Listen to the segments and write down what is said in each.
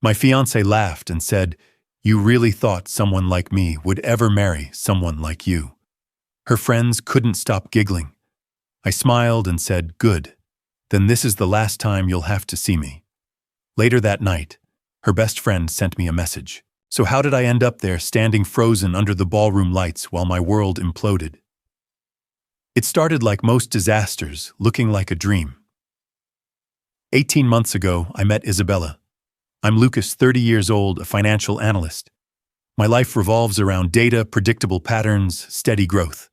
My fiancée laughed and said, "You really thought someone like me would ever marry someone like you?" Her friends couldn't stop giggling. I smiled and said, "Good. Then this is the last time you'll have to see me." Later that night, her best friend sent me a message. So how did I end up there standing frozen under the ballroom lights while my world imploded? It started like most disasters, looking like a dream. 18 months ago, I met Isabella. I'm Lucas, 30 years old, a financial analyst. My life revolves around data, predictable patterns, steady growth.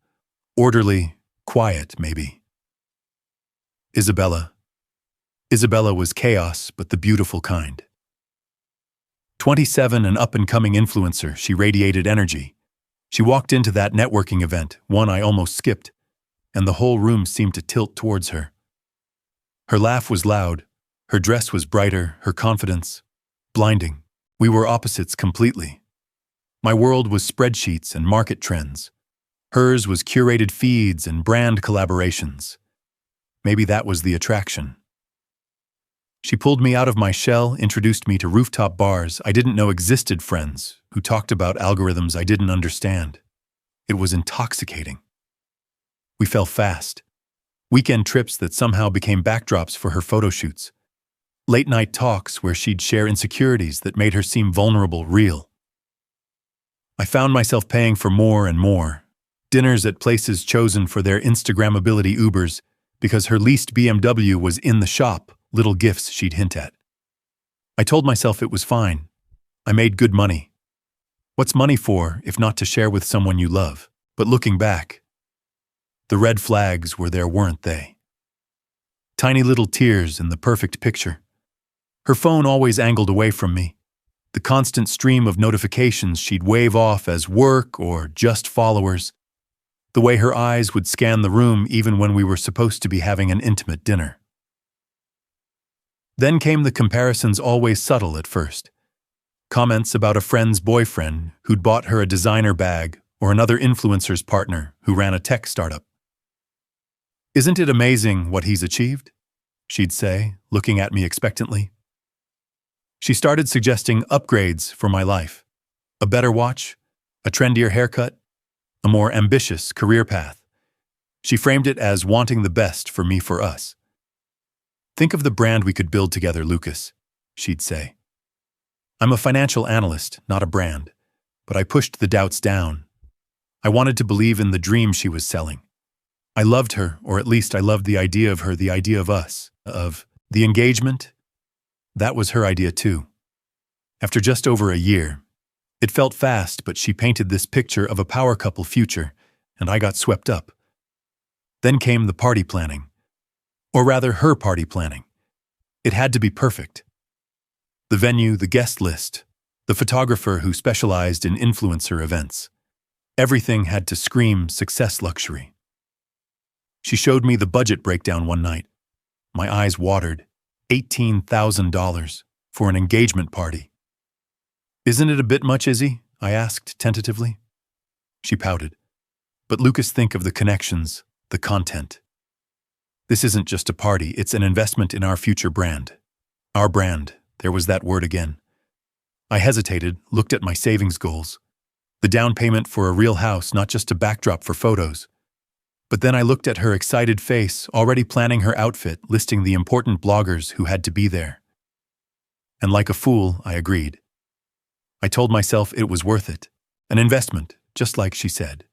Orderly, quiet, maybe. Isabella was chaos, but the beautiful kind. 27, an up-and-coming influencer, she radiated energy. She walked into that networking event, one I almost skipped, and the whole room seemed to tilt towards her. Her laugh was loud, her dress was brighter, her confidence blinding. We were opposites completely. My world was spreadsheets and market trends. Hers was curated feeds and brand collaborations. Maybe that was the attraction. She pulled me out of my shell, introduced me to rooftop bars I didn't know existed, friends who talked about algorithms I didn't understand. It was intoxicating. We fell fast. Weekend trips that somehow became backdrops for her photo shoots. Late-night talks where she'd share insecurities that made her seem vulnerable, real. I found myself paying for more and more. Dinners at places chosen for their Instagrammability Ubers because her leased BMW was in the shop, little gifts she'd hint at. I told myself it was fine. I made good money. What's money for if not to share with someone you love? But looking back, the red flags were there, weren't they? Tiny little tears in the perfect picture. Her phone always angled away from me. The constant stream of notifications she'd wave off as work or just followers. The way her eyes would scan the room even when we were supposed to be having an intimate dinner. Then came the comparisons, always subtle at first. Comments about a friend's boyfriend who'd bought her a designer bag or another influencer's partner who ran a tech startup. "Isn't it amazing what he's achieved?" she'd say, looking at me expectantly. She started suggesting upgrades for my life. A better watch, a trendier haircut, a more ambitious career path. She framed it as wanting the best for me, for us. "Think of the brand we could build together, Lucas," she'd say. I'm a financial analyst, not a brand, but I pushed the doubts down. I wanted to believe in the dream she was selling. I loved her, or at least I loved the idea of her, the idea of us, of the engagement. That was her idea too. After just over a year, it felt fast, but she painted this picture of a power couple future, and I got swept up. Then came the party planning. Or rather, her party planning. It had to be perfect. The venue, the guest list, the photographer who specialized in influencer events. Everything had to scream success luxury. She showed me the budget breakdown one night. My eyes watered. $18,000 for an engagement party. "Isn't it a bit much, Izzy?" I asked tentatively. She pouted. "But Lucas, think of the connections, the content. This isn't just a party, it's an investment in our future brand." Our brand, there was that word again. I hesitated, looked at my savings goals. The down payment for a real house, not just a backdrop for photos. But then I looked at her excited face, already planning her outfit, listing the important bloggers who had to be there. And like a fool, I agreed. I told myself it was worth it. An investment, just like she said.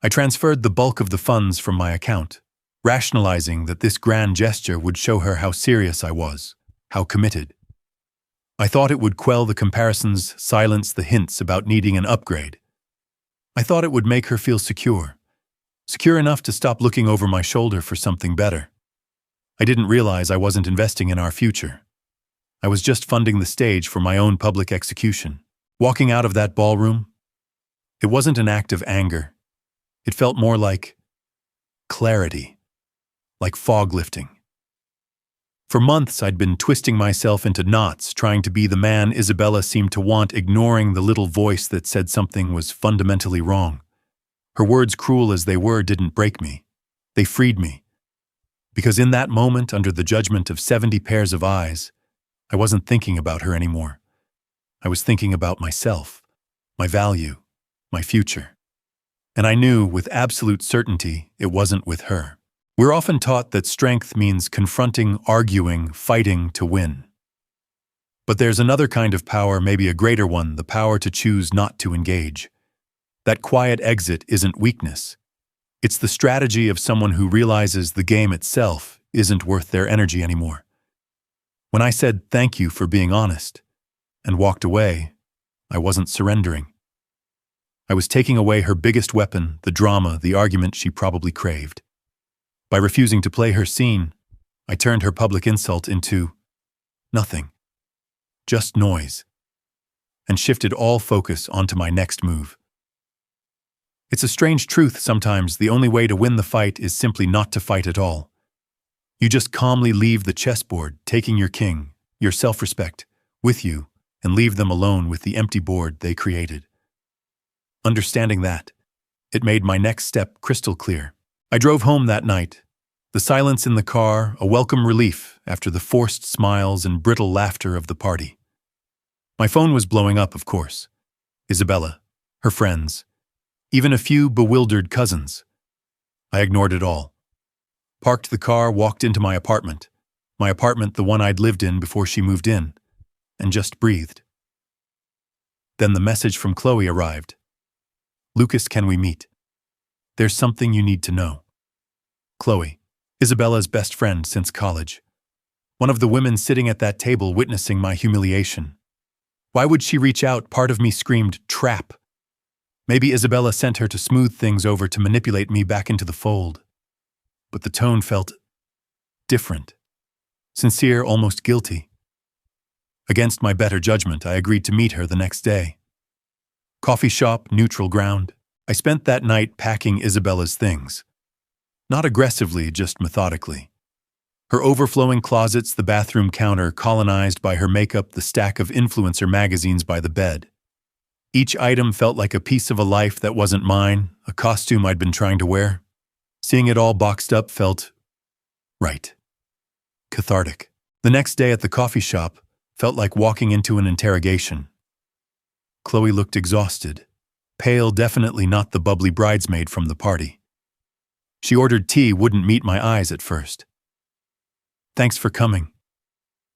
I transferred the bulk of the funds from my account, rationalizing that this grand gesture would show her how serious I was, how committed. I thought it would quell the comparisons, silence the hints about needing an upgrade. I thought it would make her feel secure. Secure enough to stop looking over my shoulder for something better. I didn't realize I wasn't investing in our future. I was just funding the stage for my own public execution. Walking out of that ballroom, it wasn't an act of anger. It felt more like clarity, like fog lifting. For months, I'd been twisting myself into knots, trying to be the man Isabella seemed to want, ignoring the little voice that said something was fundamentally wrong. Her words, cruel as they were, didn't break me. They freed me. Because in that moment, under the judgment of 70 pairs of eyes, I wasn't thinking about her anymore. I was thinking about myself, my value, my future. And I knew with absolute certainty it wasn't with her. We're often taught that strength means confronting, arguing, fighting to win. But there's another kind of power, maybe a greater one, the power to choose not to engage. That quiet exit isn't weakness. It's the strategy of someone who realizes the game itself isn't worth their energy anymore. When I said thank you for being honest and walked away, I wasn't surrendering. I was taking away her biggest weapon, the drama, the argument she probably craved. By refusing to play her scene, I turned her public insult into nothing, just noise, and shifted all focus onto my next move. It's a strange truth sometimes. The only way to win the fight is simply not to fight at all. You just calmly leave the chessboard, taking your king, your self-respect, with you, and leave them alone with the empty board they created. Understanding that, it made my next step crystal clear. I drove home that night. The silence in the car, a welcome relief after the forced smiles and brittle laughter of the party. My phone was blowing up, of course. Isabella, her friends, even a few bewildered cousins. I ignored it all. Parked the car, walked into my apartment, the one I'd lived in before she moved in, and just breathed. Then the message from Chloe arrived. Lucas, can we meet? There's something you need to know. Chloe, Isabella's best friend since college. One of the women sitting at that table witnessing my humiliation. Why would she reach out? Part of me screamed, trap. Maybe Isabella sent her to smooth things over, to manipulate me back into the fold. But the tone felt different. Sincere, almost guilty. Against my better judgment, I agreed to meet her the next day. Coffee shop, neutral ground. I spent that night packing Isabella's things. Not aggressively, just methodically. Her overflowing closets, the bathroom counter colonized by her makeup, the stack of influencer magazines by the bed. Each item felt like a piece of a life that wasn't mine, a costume I'd been trying to wear. Seeing it all boxed up felt right. Cathartic. The next day at the coffee shop felt like walking into an interrogation. Chloe looked exhausted, pale, definitely not the bubbly bridesmaid from the party. She ordered tea, wouldn't meet my eyes at first. Thanks for coming.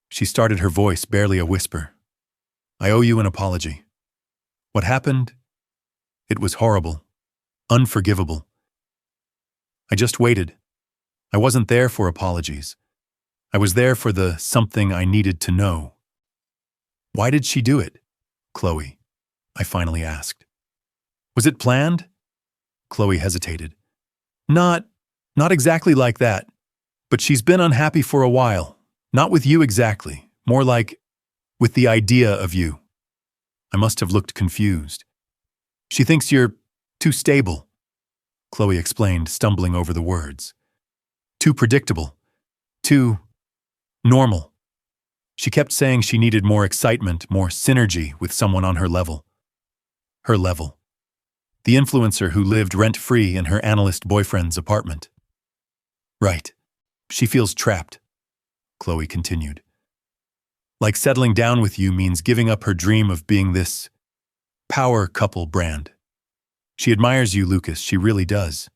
She started, her voice barely a whisper. I owe you an apology. What happened? It was horrible, unforgivable. I just waited. I wasn't there for apologies. I was there for the something I needed to know. Why did she do it, Chloe? I finally asked. Was it planned? Chloe hesitated. Not exactly like that. But she's been unhappy for a while. Not with you exactly. More like with the idea of you. I must have looked confused. She thinks you're too stable, Chloe explained, stumbling over the words. Too predictable. Too normal. She kept saying she needed more excitement, more synergy with someone on her level. Her level. The influencer who lived rent-free in her analyst boyfriend's apartment. Right. She feels trapped, Chloe continued. Like settling down with you means giving up her dream of being this power couple brand. She admires you, Lucas, she really does.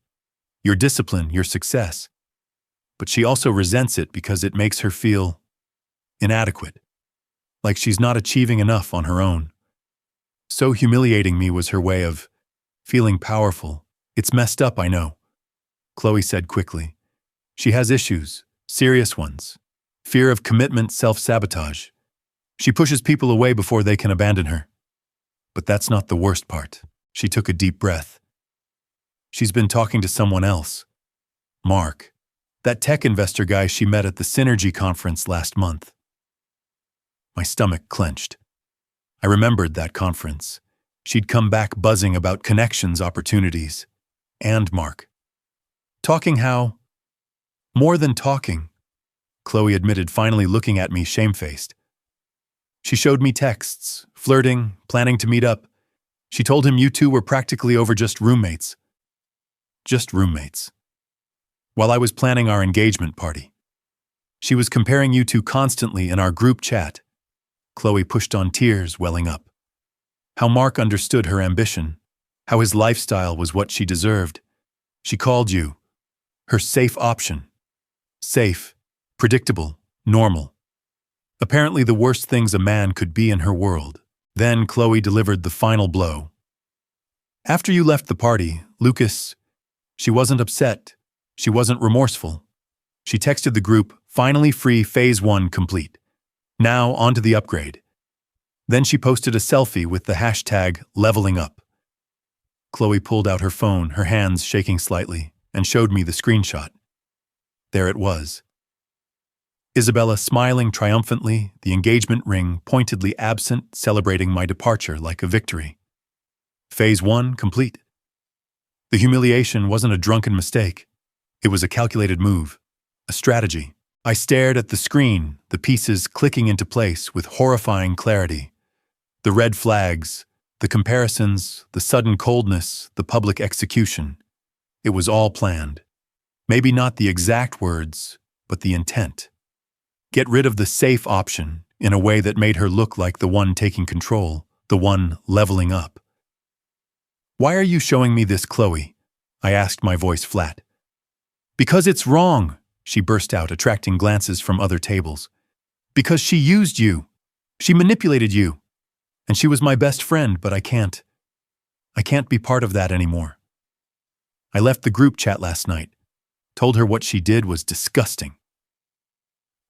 Your discipline, your success. But she also resents it because it makes her feel inadequate. Like she's not achieving enough on her own. So humiliating me was her way of feeling powerful. It's messed up, I know, Chloe said quickly. She has issues, serious ones. Fear of commitment, self-sabotage. She pushes people away before they can abandon her. But that's not the worst part. She took a deep breath. She's been talking to someone else. Mark. That tech investor guy she met at the Synergy conference last month. My stomach clenched. I remembered that conference. She'd come back buzzing about connections, opportunities. And Mark. Talking how? More than talking, Chloe admitted, finally looking at me shamefaced. She showed me texts, flirting, planning to meet up. She told him you two were practically over, just roommates. Just roommates. While I was planning our engagement party. She was comparing you two constantly in our group chat. Chloe pushed on, tears welling up. How Mark understood her ambition, how his lifestyle was what she deserved. She called you her safe option. Safe, predictable, normal. Apparently the worst things a man could be in her world. Then Chloe delivered the final blow. After you left the party, Lucas, she wasn't upset. She wasn't remorseful. She texted the group, finally free, phase 1 complete. Now on to the upgrade. Then she posted a selfie with the hashtag leveling up. Chloe pulled out her phone, her hands shaking slightly, and showed me the screenshot. There it was. Isabella smiling triumphantly, the engagement ring pointedly absent, celebrating my departure like a victory. Phase 1 complete. The humiliation wasn't a drunken mistake. It was a calculated move, a strategy. I stared at the screen, the pieces clicking into place with horrifying clarity. The red flags, the comparisons, the sudden coldness, the public execution. It was all planned. Maybe not the exact words, but the intent. Get rid of the safe option in a way that made her look like the one taking control, the one leveling up. Why are you showing me this, Chloe? I asked, my voice flat. Because it's wrong, she burst out, attracting glances from other tables. Because she used you. She manipulated you. And she was my best friend, but I can't be part of that anymore. I left the group chat last night, told her what she did was disgusting.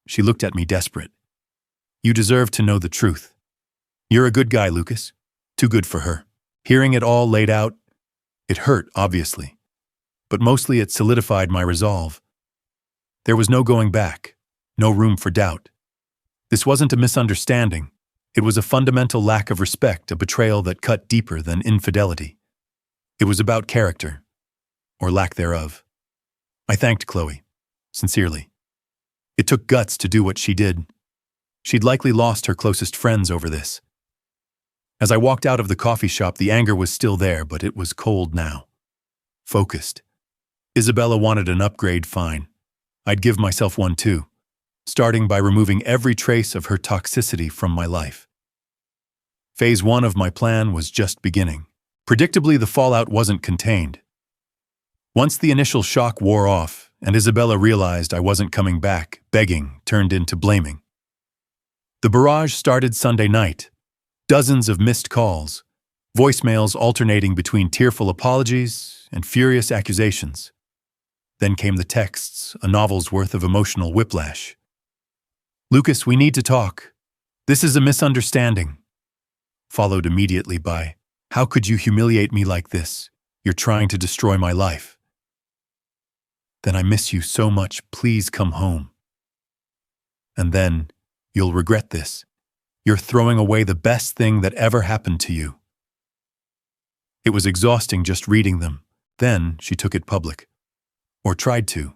She looked at me desperate. You deserve to know the truth. You're a good guy, Lucas. Too good for her. Hearing it all laid out, it hurt, obviously. But mostly it solidified my resolve. There was no going back, no room for doubt. This wasn't a misunderstanding. It was a fundamental lack of respect, a betrayal that cut deeper than infidelity. It was about character, or lack thereof. I thanked Chloe, sincerely. It took guts to do what she did. She'd likely lost her closest friends over this. As I walked out of the coffee shop, the anger was still there, but it was cold now. Focused. Isabella wanted an upgrade, fine. I'd give myself one too, starting by removing every trace of her toxicity from my life. Phase 1 of my plan was just beginning. Predictably, the fallout wasn't contained. Once the initial shock wore off, and Isabella realized I wasn't coming back, begging turned into blaming. The barrage started Sunday night. Dozens of missed calls, voicemails alternating between tearful apologies and furious accusations. Then came the texts, a novel's worth of emotional whiplash. Lucas, we need to talk. This is a misunderstanding. Followed immediately by, how could you humiliate me like this? You're trying to destroy my life. Then I miss you so much, please come home. And then, you'll regret this. You're throwing away the best thing that ever happened to you. It was exhausting just reading them. Then she took it public. Or tried to.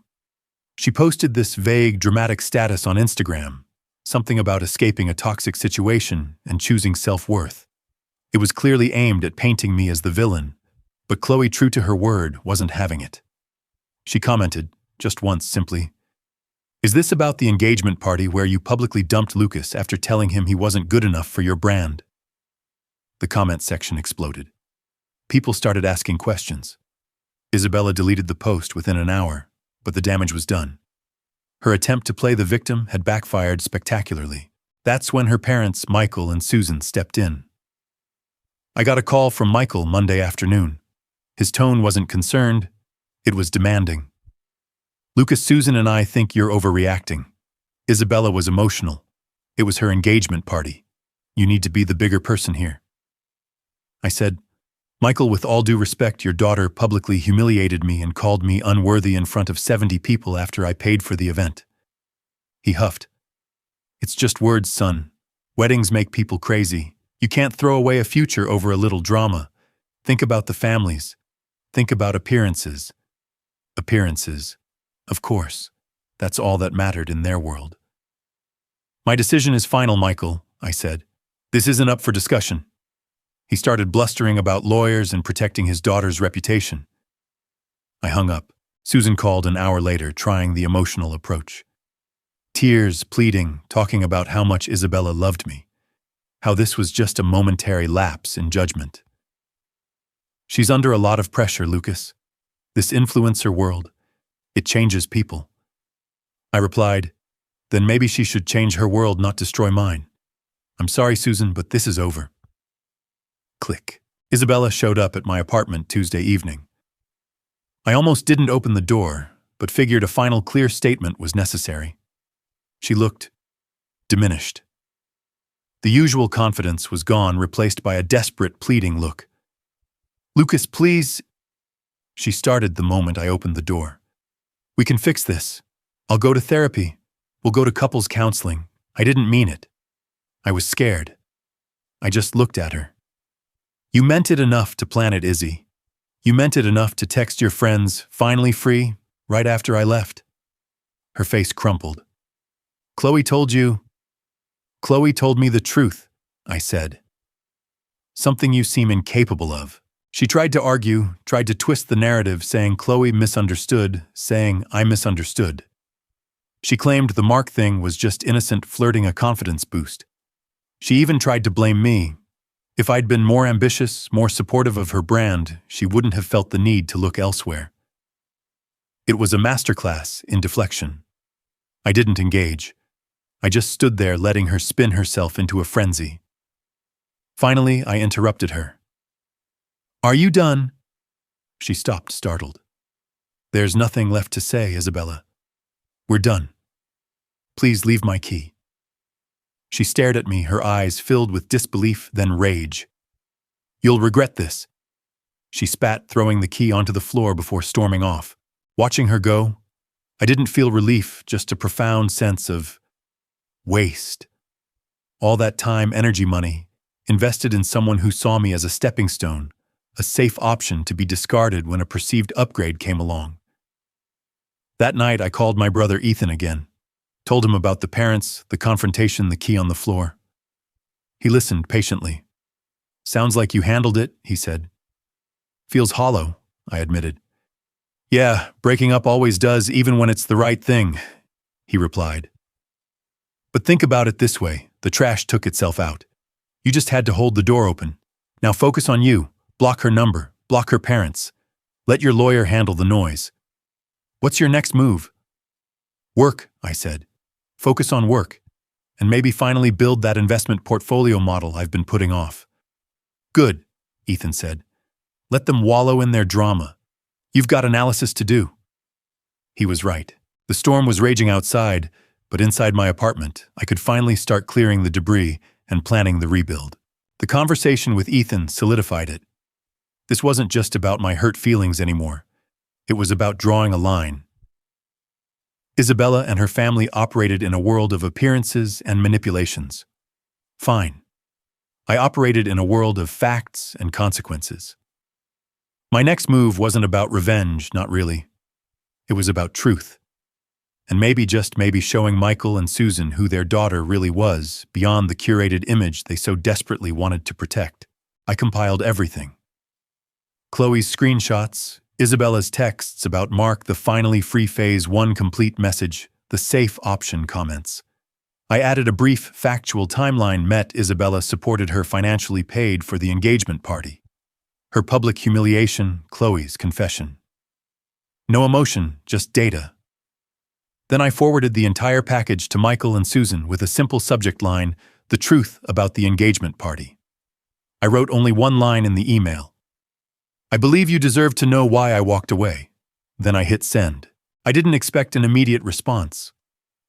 She posted this vague, dramatic status on Instagram, something about escaping a toxic situation and choosing self-worth. It was clearly aimed at painting me as the villain, but Chloe, true to her word, wasn't having it. She commented, just once, simply, "Is this about the engagement party where you publicly dumped Lucas after telling him he wasn't good enough for your brand?" The comment section exploded. People started asking questions. Isabella deleted the post within an hour, but the damage was done. Her attempt to play the victim had backfired spectacularly. That's when her parents, Michael and Susan, stepped in. I got a call from Michael Monday afternoon. His tone wasn't concerned, it was demanding. "Lucas, Susan and I think you're overreacting. Isabella was emotional. It was her engagement party. You need to be the bigger person here." I said, "Michael, with all due respect, your daughter publicly humiliated me and called me unworthy in front of 70 people after I paid for the event." He huffed. "It's just words, son. Weddings make people crazy. You can't throw away a future over a little drama. Think about the families. Think about appearances." Appearances. Of course. That's all that mattered in their world. "My decision is final, Michael," I said. "This isn't up for discussion." He started blustering about lawyers and protecting his daughter's reputation. I hung up. Susan called an hour later, trying the emotional approach. Tears, pleading, talking about how much Isabella loved me, how this was just a momentary lapse in judgment. She's under a lot of pressure, Lucas. This influencer world, it changes people. I replied, then maybe she should change her world, not destroy mine. I'm sorry, Susan, but this is over. Click. Isabella showed up at my apartment Tuesday evening. I almost didn't open the door, but figured a final clear statement was necessary. She looked diminished. The usual confidence was gone, replaced by a desperate, pleading look. Lucas, please. She started the moment I opened the door. We can fix this. I'll go to therapy. We'll go to couples counseling. I didn't mean it. I was scared. I just looked at her. You meant it enough to plan it, Izzy. You meant it enough to text your friends, finally free, right after I left. Her face crumpled. Chloe told you. Chloe told me the truth, I said. Something you seem incapable of. She tried to argue, tried to twist the narrative, saying Chloe misunderstood, saying I misunderstood. She claimed the Mark thing was just innocent flirting, a confidence boost. She even tried to blame me. If I'd been more ambitious, more supportive of her brand, she wouldn't have felt the need to look elsewhere. It was a masterclass in deflection. I didn't engage. I just stood there letting her spin herself into a frenzy. Finally, I interrupted her. Are you done? She stopped, startled. There's nothing left to say, Isabella. We're done. Please leave my key. She stared at me, her eyes filled with disbelief, then rage. You'll regret this. She spat, throwing the key onto the floor before storming off. Watching her go, I didn't feel relief, just a profound sense of waste. All that time, energy, money, invested in someone who saw me as a stepping stone, a safe option to be discarded when a perceived upgrade came along. That night, I called my brother Ethan again, told him about the parents, the confrontation, the key on the floor. He listened patiently. Sounds like you handled it, he said. Feels hollow, I admitted. Yeah, breaking up always does, even when it's the right thing, he replied. But think about it this way, the trash took itself out. You just had to hold the door open. Now focus on you, block her number, block her parents. Let your lawyer handle the noise. What's your next move? Work, I said. Focus on work, and maybe finally build that investment portfolio model I've been putting off. Good, Ethan said. Let them wallow in their drama. You've got analysis to do. He was right. The storm was raging outside, but inside my apartment, I could finally start clearing the debris and planning the rebuild. The conversation with Ethan solidified it. This wasn't just about my hurt feelings anymore. It was about drawing a line. Isabella and her family operated in a world of appearances and manipulations. Fine. I operated in a world of facts and consequences. My next move wasn't about revenge, not really. It was about truth. And maybe, just maybe, showing Michael and Susan who their daughter really was, beyond the curated image they so desperately wanted to protect. I compiled everything. Chloe's screenshots, Isabella's texts about Mark, the finally free phase 1 complete message, the safe option comments. I added a brief, factual timeline. Met Isabella supported her, financially paid for the engagement party. Her public humiliation, Chloe's confession. No emotion, just data. Then I forwarded the entire package to Michael and Susan with a simple subject line, the truth about the engagement party. I wrote only one line in the email. I believe you deserve to know why I walked away. Then I hit send. I didn't expect an immediate response.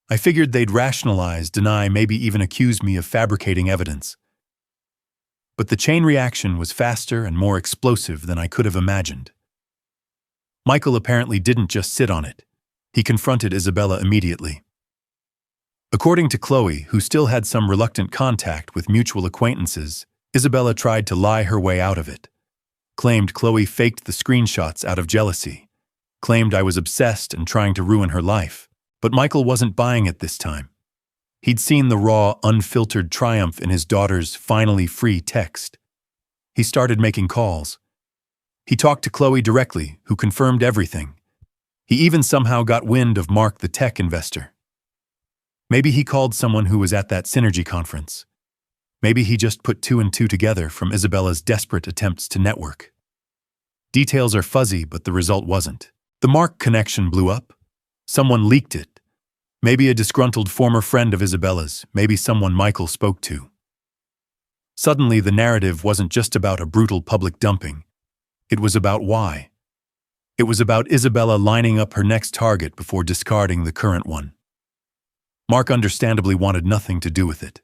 I figured they'd rationalize, deny, maybe even accuse me of fabricating evidence. But the chain reaction was faster and more explosive than I could have imagined. Michael apparently didn't just sit on it. He confronted Isabella immediately. According to Chloe, who still had some reluctant contact with mutual acquaintances, Isabella tried to lie her way out of it. Claimed Chloe faked the screenshots out of jealousy. Claimed I was obsessed and trying to ruin her life. But Michael wasn't buying it this time. He'd seen the raw, unfiltered triumph in his daughter's finally free text. He started making calls. He talked to Chloe directly, who confirmed everything. He even somehow got wind of Mark, the tech investor. Maybe he called someone who was at that Synergy conference. Maybe he just put two and two together from Isabella's desperate attempts to network. Details are fuzzy, but the result wasn't. The Mark connection blew up. Someone leaked it. Maybe a disgruntled former friend of Isabella's, maybe someone Michael spoke to. Suddenly, the narrative wasn't just about a brutal public dumping. It was about why. It was about Isabella lining up her next target before discarding the current one. Mark understandably wanted nothing to do with it.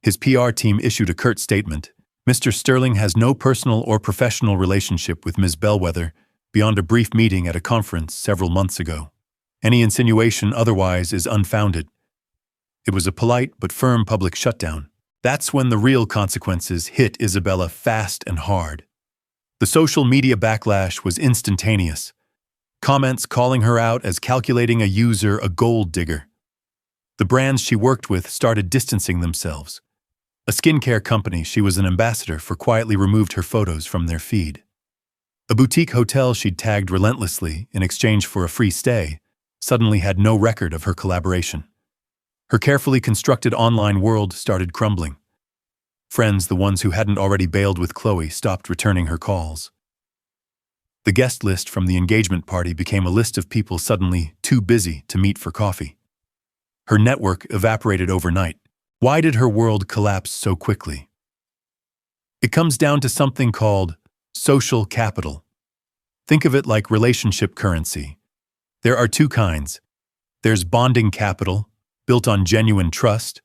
His PR team issued a curt statement. Mr. Sterling has no personal or professional relationship with Ms. Bellwether beyond a brief meeting at a conference several months ago. Any insinuation otherwise is unfounded. It was a polite but firm public shutdown. That's when the real consequences hit Isabella fast and hard. The social media backlash was instantaneous. Comments calling her out as calculating a user a gold digger. The brands she worked with started distancing themselves. A skincare company she was an ambassador for quietly removed her photos from their feed. A boutique hotel she'd tagged relentlessly in exchange for a free stay suddenly had no record of her collaboration. Her carefully constructed online world started crumbling. Friends, the ones who hadn't already bailed with Chloe, stopped returning her calls. The guest list from the engagement party became a list of people suddenly too busy to meet for coffee. Her network evaporated overnight. Why did her world collapse so quickly? It comes down to something called social capital. Think of it like relationship currency. There are two kinds. There's bonding capital, built on genuine trust,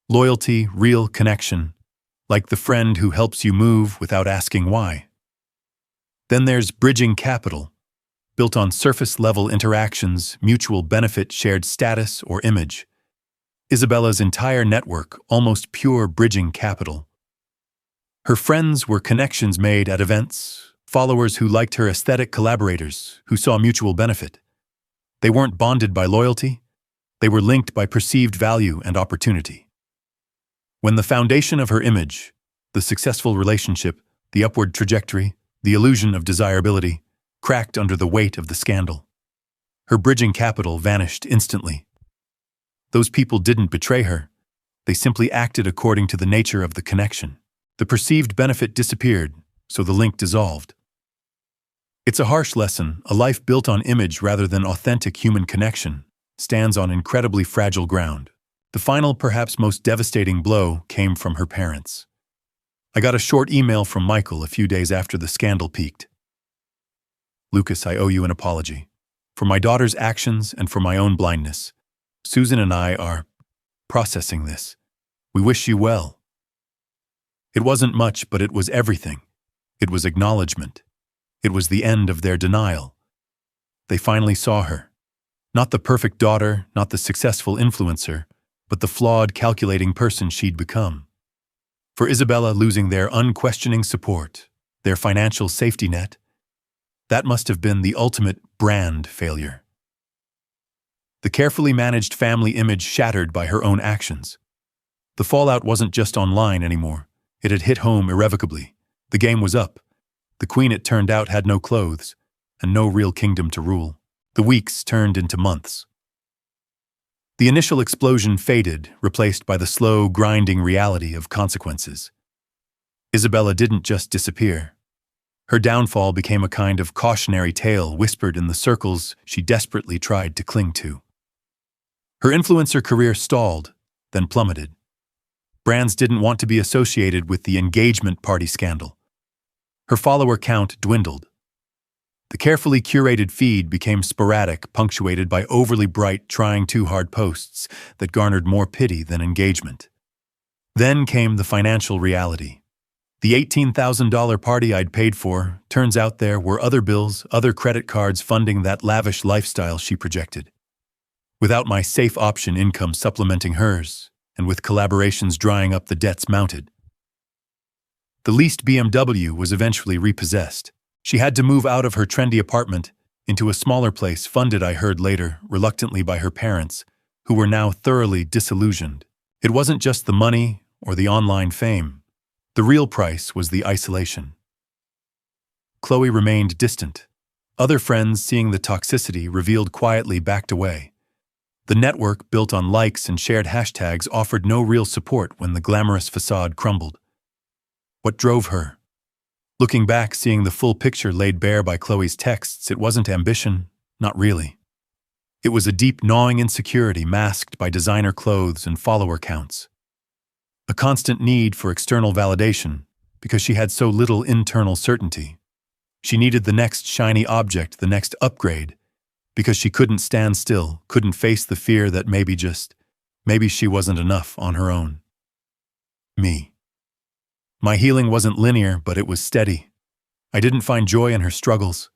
loyalty, real connection, like the friend who helps you move without asking why. Then there's bridging capital, built on surface-level interactions, mutual benefit, shared status, or image. Isabella's entire network, almost pure bridging capital. Her friends were connections made at events, followers who liked her aesthetic, collaborators who saw mutual benefit. They weren't bonded by loyalty. They were linked by perceived value and opportunity. When the foundation of her image, the successful relationship, the upward trajectory, the illusion of desirability, cracked under the weight of the scandal, her bridging capital vanished instantly. Those people didn't betray her. They simply acted according to the nature of the connection. The perceived benefit disappeared, so the link dissolved. It's a harsh lesson. A life built on image rather than authentic human connection stands on incredibly fragile ground. The final, perhaps most devastating blow came from her parents. I got a short email from Michael a few days after the scandal peaked. Lucas, I owe you an apology. For my daughter's actions and for my own blindness. Susan and I are processing this. We wish you well. It wasn't much, but it was everything. It was acknowledgement. It was the end of their denial. They finally saw her. Not the perfect daughter, not the successful influencer, but the flawed, calculating person she'd become. For Isabella, losing their unquestioning support, their financial safety net, that must have been the ultimate brand failure. The carefully managed family image shattered by her own actions. The fallout wasn't just online anymore. It had hit home irrevocably. The game was up. The queen, it turned out, had no clothes and no real kingdom to rule. The weeks turned into months. The initial explosion faded, replaced by the slow, grinding reality of consequences. Isabella didn't just disappear. Her downfall became a kind of cautionary tale whispered in the circles she desperately tried to cling to. Her influencer career stalled, then plummeted. Brands didn't want to be associated with the engagement party scandal. Her follower count dwindled. The carefully curated feed became sporadic, punctuated by overly bright, trying too hard posts that garnered more pity than engagement. Then came the financial reality. The $18,000 party I'd paid for, turns out there were other bills, other credit cards funding that lavish lifestyle she projected. Without my safe option income supplementing hers, and with collaborations drying up the debts mounted. The leased BMW was eventually repossessed. She had to move out of her trendy apartment into a smaller place funded, I heard later, reluctantly by her parents, who were now thoroughly disillusioned. It wasn't just the money or the online fame. The real price was the isolation. Chloe remained distant. Other friends, seeing the toxicity revealed quietly, backed away. The network, built on likes and shared hashtags, offered no real support when the glamorous facade crumbled. What drove her? Looking back, seeing the full picture laid bare by Chloe's texts, it wasn't ambition, not really. It was a deep, gnawing insecurity masked by designer clothes and follower counts. A constant need for external validation because she had so little internal certainty. She needed the next shiny object, the next upgrade, because she couldn't stand still, couldn't face the fear that maybe she wasn't enough on her own. Me. My healing wasn't linear, but it was steady. I didn't find joy in her struggles.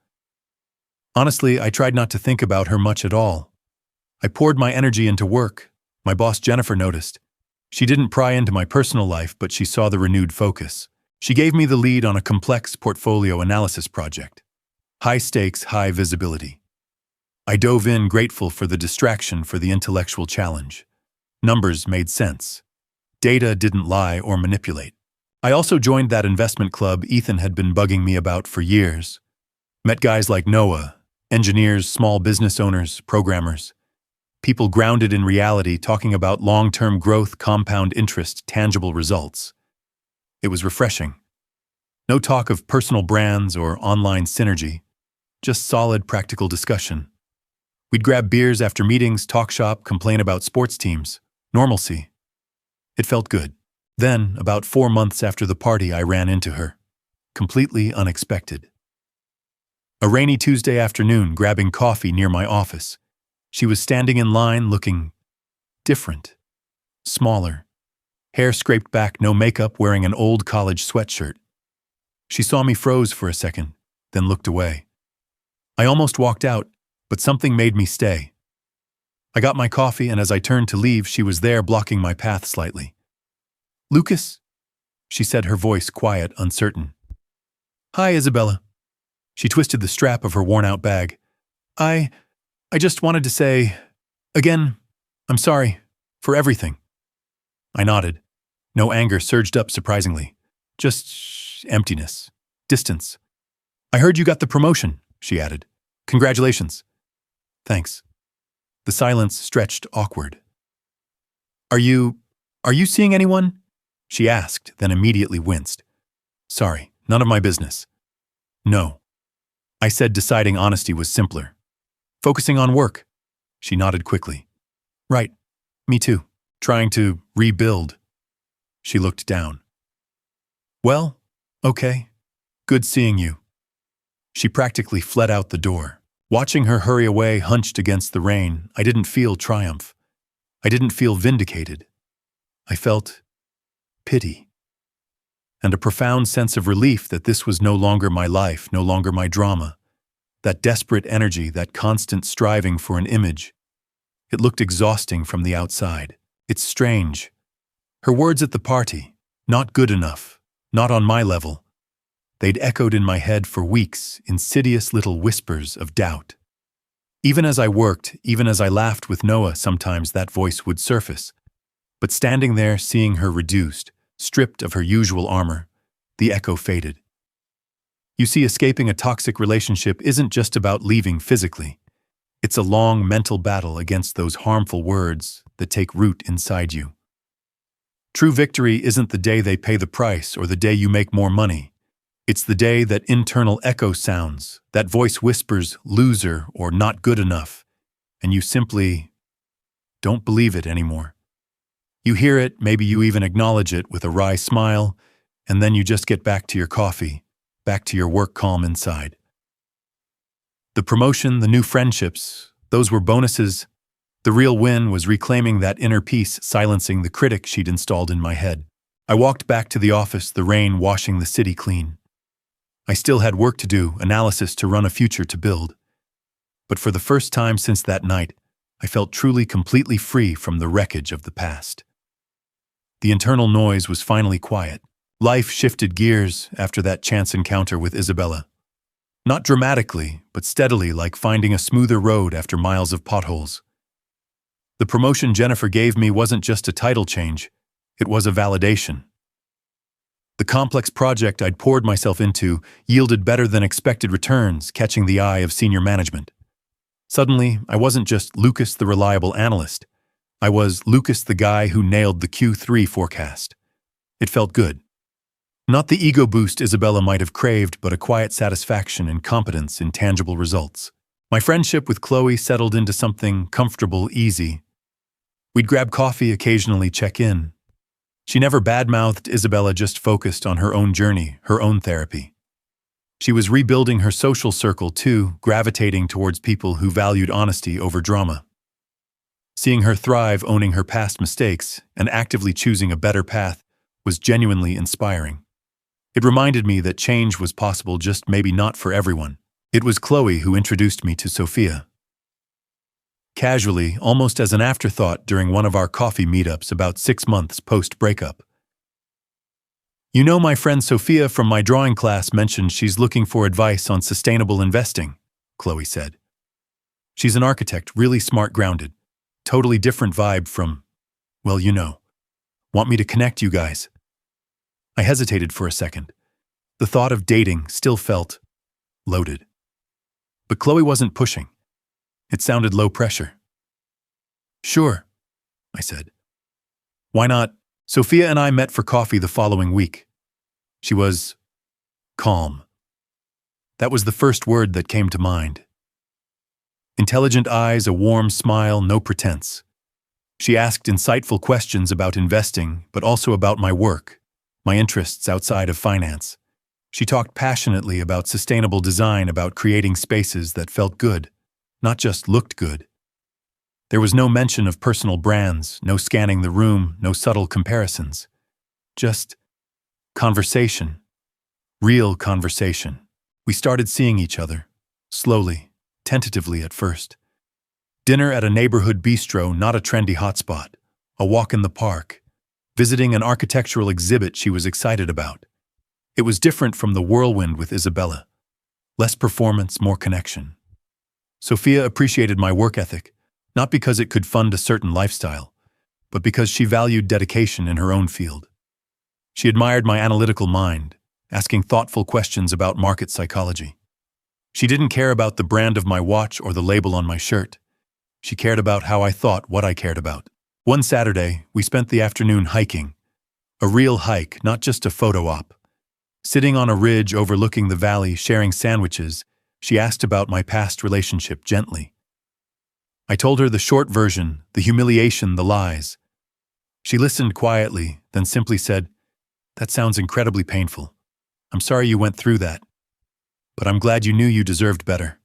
Honestly, I tried not to think about her much at all. I poured my energy into work. My boss Jennifer noticed. She didn't pry into my personal life, but she saw the renewed focus. She gave me the lead on a complex portfolio analysis project. High stakes, high visibility. I dove in, grateful for the distraction, for the intellectual challenge. Numbers made sense. Data didn't lie or manipulate. I also joined that investment club Ethan had been bugging me about for years. Met guys like Noah, engineers, small business owners, programmers. People grounded in reality, talking about long-term growth, compound interest, tangible results. It was refreshing. No talk of personal brands or online synergy, just solid, practical discussion. We'd grab beers after meetings, talk shop, complain about sports teams. Normalcy. It felt good. Then, about 4 months after the party, I ran into her. Completely unexpected. A rainy Tuesday afternoon, grabbing coffee near my office. She was standing in line, looking different. Smaller. Hair scraped back, no makeup, wearing an old college sweatshirt. She saw me, froze for a second, then looked away. I almost walked out, but something made me stay. I got my coffee, and as I turned to leave, she was there, blocking my path slightly. "Lucas?" she said, her voice quiet, uncertain. "Hi, Isabella." She twisted the strap of her worn-out bag. I just wanted to say, again, I'm sorry for everything." I nodded. No anger surged up surprisingly. Just emptiness. Distance. "I heard you got the promotion," she added. "Congratulations." "Thanks." The silence stretched awkward. Are you seeing anyone?" she asked, then immediately winced. "Sorry, none of my business." "No," I said, deciding honesty was simpler. "Focusing on work." She nodded quickly. "Right, me too. Trying to rebuild." She looked down. "Well, okay. Good seeing you." She practically fled out the door. Watching her hurry away, hunched against the rain, I didn't feel triumph. I didn't feel vindicated. I felt pity. And a profound sense of relief that this was no longer my life, no longer my drama. That desperate energy, that constant striving for an image. It looked exhausting from the outside. It's strange. Her words at the party, not good enough, not on my level. They'd echoed in my head for weeks, insidious little whispers of doubt. Even as I worked, even as I laughed with Noah, sometimes that voice would surface. But standing there, seeing her reduced, stripped of her usual armor, the echo faded. You see, escaping a toxic relationship isn't just about leaving physically. It's a long mental battle against those harmful words that take root inside you. True victory isn't the day they pay the price or the day you make more money. It's the day that internal echo sounds, that voice whispers loser or not good enough, and you simply don't believe it anymore. You hear it, maybe you even acknowledge it with a wry smile, and then you just get back to your coffee, back to your work calm inside. The promotion, the new friendships, those were bonuses. The real win was reclaiming that inner peace, silencing the critic she'd installed in my head. I walked back to the office, the rain washing the city clean. I still had work to do, analysis to run, a future to build. But for the first time since that night, I felt truly, completely free from the wreckage of the past. The internal noise was finally quiet. Life shifted gears after that chance encounter with Isabella. Not dramatically, but steadily, like finding a smoother road after miles of potholes. The promotion Jennifer gave me wasn't just a title change, it was a validation. The complex project I'd poured myself into yielded better than expected returns, catching the eye of senior management. Suddenly, I wasn't just Lucas the reliable analyst. I was Lucas the guy who nailed the Q3 forecast. It felt good. Not the ego boost Isabella might have craved, but a quiet satisfaction and competence in tangible results. My friendship with Chloe settled into something comfortable, easy. We'd grab coffee, occasionally check in. She never badmouthed Isabella, just focused on her own journey, her own therapy. She was rebuilding her social circle too, gravitating towards people who valued honesty over drama. Seeing her thrive, owning her past mistakes, and actively choosing a better path was genuinely inspiring. It reminded me that change was possible, just maybe not for everyone. It was Chloe who introduced me to Sophia. Casually, almost as an afterthought during one of our coffee meetups about 6 months post-breakup. "You know, my friend Sophia from my drawing class mentioned she's looking for advice on sustainable investing," Chloe said. "She's an architect, really smart, grounded. Totally different vibe from, well, you know. Want me to connect you guys?" I hesitated for a second. The thought of dating still felt loaded. But Chloe wasn't pushing. It sounded low pressure. "Sure," I said. "Why not?" Sophia and I met for coffee the following week. She was calm. That was the first word that came to mind. Intelligent eyes, a warm smile, no pretense. She asked insightful questions about investing, but also about my work, my interests outside of finance. She talked passionately about sustainable design, about creating spaces that felt good, not just looked good. There was no mention of personal brands, no scanning the room, no subtle comparisons. Just conversation. Real conversation. We started seeing each other, slowly, tentatively at first. Dinner at a neighborhood bistro, not a trendy hotspot. A walk in the park. Visiting an architectural exhibit she was excited about. It was different from the whirlwind with Isabella. Less performance, more connection. Sophia appreciated my work ethic, not because it could fund a certain lifestyle, but because she valued dedication in her own field. She admired my analytical mind, asking thoughtful questions about market psychology. She didn't care about the brand of my watch or the label on my shirt. She cared about how I thought, what I cared about. One Saturday, we spent the afternoon hiking. A real hike, not just a photo op. Sitting on a ridge overlooking the valley, sharing sandwiches, she asked about my past relationship gently. I told her the short version, the humiliation, the lies. She listened quietly, then simply said, "That sounds incredibly painful. I'm sorry you went through that. But I'm glad you knew you deserved better."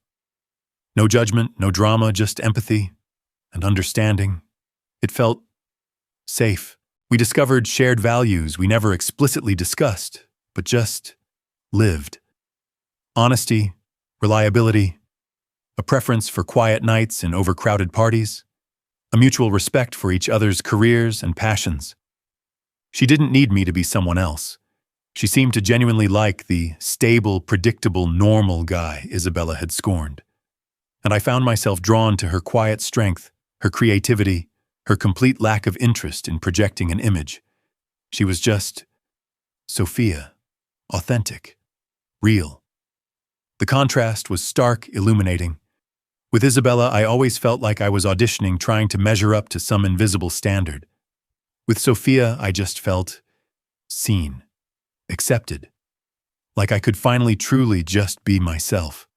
No judgment, no drama, just empathy and understanding. It felt safe. We discovered shared values we never explicitly discussed, but just lived. Honesty, reliability, a preference for quiet nights and overcrowded parties, a mutual respect for each other's careers and passions. She didn't need me to be someone else. She seemed to genuinely like the stable, predictable, normal guy Isabella had scorned. And I found myself drawn to her quiet strength, her creativity, her complete lack of interest in projecting an image. She was just Sophia, authentic, real. The contrast was stark, illuminating. With Isabella, I always felt like I was auditioning, trying to measure up to some invisible standard. With Sophia, I just felt seen, accepted, like I could finally truly just be myself.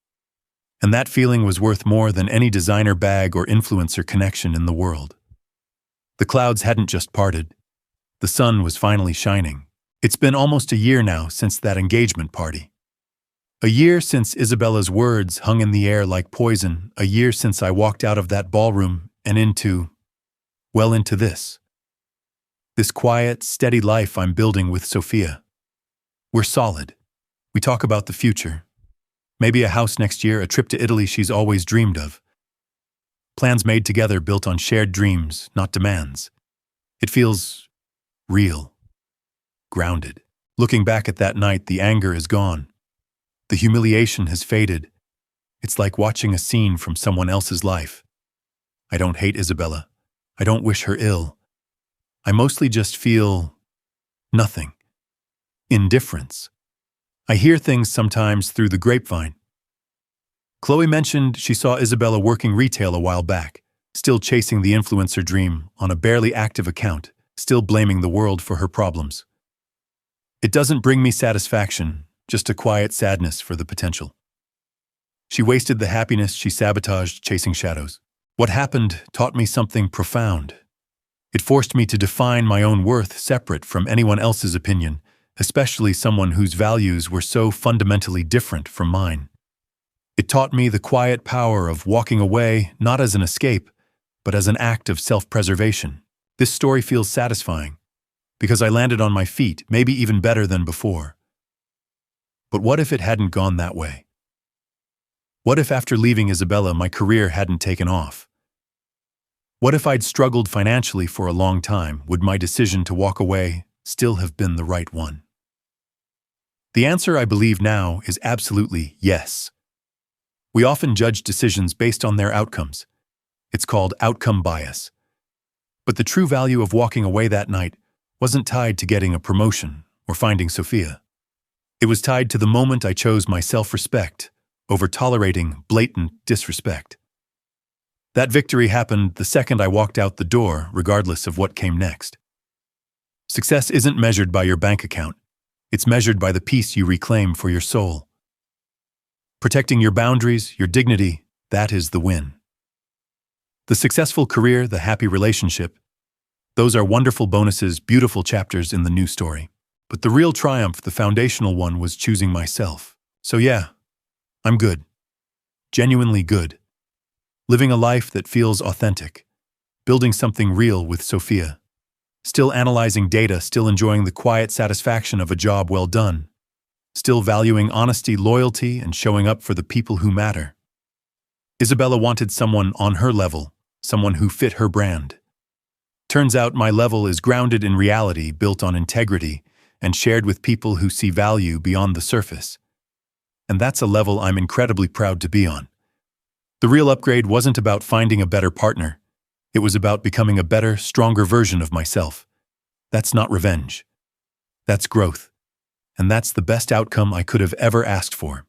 And that feeling was worth more than any designer bag or influencer connection in the world. The clouds hadn't just parted. The sun was finally shining. It's been almost a year now since that engagement party. A year since Isabella's words hung in the air like poison. A year since I walked out of that ballroom and into this. This quiet, steady life I'm building with Sophia. We're solid. We talk about the future. Maybe a house next year, a trip to Italy she's always dreamed of. Plans made together, built on shared dreams, not demands. It feels real, grounded. Looking back at that night, the anger is gone. The humiliation has faded. It's like watching a scene from someone else's life. I don't hate Isabella. I don't wish her ill. I mostly just feel nothing. Indifference. I hear things sometimes through the grapevine. Chloe mentioned she saw Isabella working retail a while back, still chasing the influencer dream on a barely active account, still blaming the world for her problems. It doesn't bring me satisfaction, just a quiet sadness for the potential. She wasted the happiness she sabotaged chasing shadows. What happened taught me something profound. It forced me to define my own worth separate from anyone else's opinion, especially someone whose values were so fundamentally different from mine. It taught me the quiet power of walking away not as an escape, but as an act of self-preservation. This story feels satisfying, because I landed on my feet, maybe even better than before. But what if it hadn't gone that way? What if after leaving Isabella my career hadn't taken off? What if I'd struggled financially for a long time? Would my decision to walk away still have been the right one? The answer, I believe now, is absolutely yes. We often judge decisions based on their outcomes. It's called outcome bias. But the true value of walking away that night wasn't tied to getting a promotion or finding Sophia. It was tied to the moment I chose my self-respect over tolerating blatant disrespect. That victory happened the second I walked out the door, regardless of what came next. Success isn't measured by your bank account. It's measured by the peace you reclaim for your soul. Protecting your boundaries, your dignity, that is the win. The successful career, the happy relationship, those are wonderful bonuses, beautiful chapters in the new story. But the real triumph, the foundational one, was choosing myself. So yeah, I'm good. Genuinely good. Living a life that feels authentic. Building something real with Sophia. Still analyzing data, still enjoying the quiet satisfaction of a job well done. Still valuing honesty, loyalty, and showing up for the people who matter. Isabella wanted someone on her level, someone who fit her brand. Turns out my level is grounded in reality, built on integrity, and shared with people who see value beyond the surface. And that's a level I'm incredibly proud to be on. The real upgrade wasn't about finding a better partner. It was about becoming a better, stronger version of myself. That's not revenge. That's growth. And that's the best outcome I could have ever asked for.